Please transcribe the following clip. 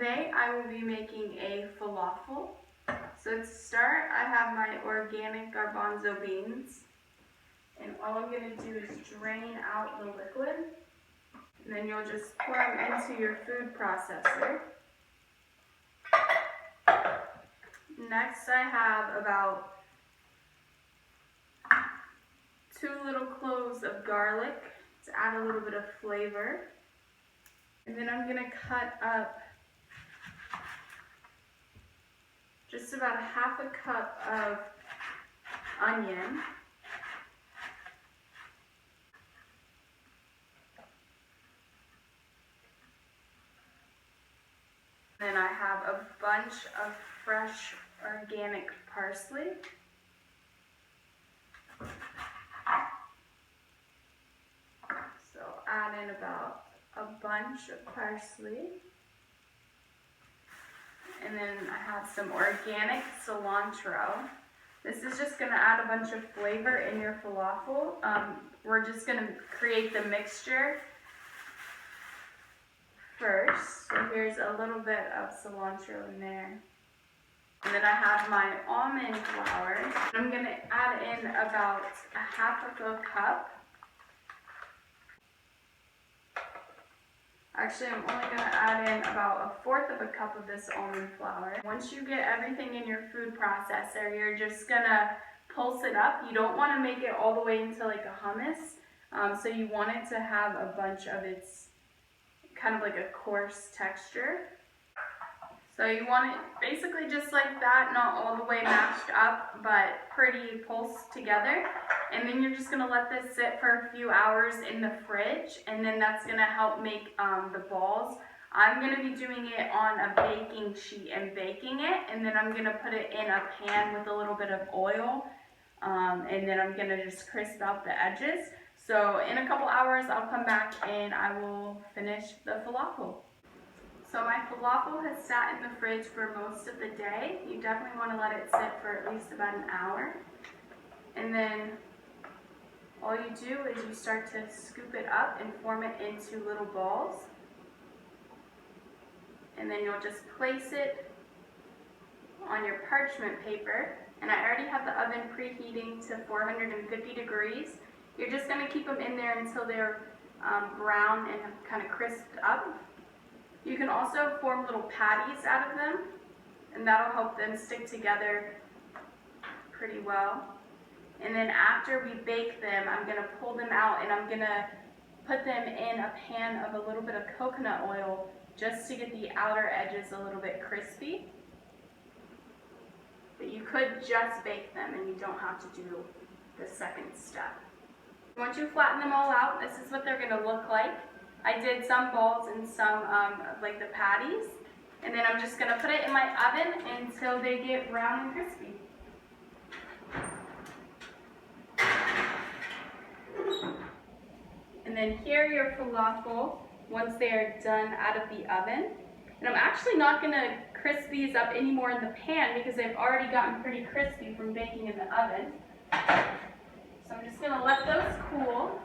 Today I will be making a falafel. So to start, I have my organic garbanzo beans. And all I'm going to do is drain out the liquid. And then you'll just pour them into your food processor. Next I have about 2 little cloves of garlic to add a little bit of flavor. And then I'm going to cut up just about 1/2 cup of onion. Then I have a bunch of fresh organic parsley. So add in about a bunch of parsley. And then I have some organic cilantro. This is just going to add a bunch of flavor in your falafel. We're just going to create the mixture first. So here's a little bit of cilantro in there. And then I have my almond flour. I'm going to add in about 1/2 cup. Actually, I'm only going to add in about 1/4 cup of this almond flour. Once you get everything in your food processor, you're just going to pulse it up. You don't want to make it all the way into like a hummus. So you want it to have a bunch of its kind of like a coarse texture. So you want it basically just like that, not all the way mashed up, but pretty pulsed together. And then you're just going to let this sit for a few hours in the fridge, and then that's going to help make the balls. I'm going to be doing it on a baking sheet and baking it, and then I'm going to put it in a pan with a little bit of oil, and then I'm going to just crisp out the edges. So in a couple hours, I'll come back and I will finish the falafel. So my falafel has sat in the fridge for most of the day. You definitely want to let it sit for at least about an hour. And then all you do is you start to scoop it up and form it into little balls. And then you'll just place it on your parchment paper. And I already have the oven preheating to 450 degrees. You're just going to keep them in there until they're brown and kind of crisped up. You can also form little patties out of them, and that'll help them stick together pretty well. And then after we bake them, I'm going to pull them out and I'm going to put them in a pan of a little bit of coconut oil just to get the outer edges a little bit crispy. But you could just bake them and you don't have to do the second step. Once you flatten them all out, this is what they're going to look like. I did some balls and some like the patties, and then I'm just going to put it in my oven until they get brown and crispy. And then here are your falafel once they are done out of the oven. And I'm actually not going to crisp these up anymore in the pan because they've already gotten pretty crispy from baking in the oven. So I'm just going to let those cool.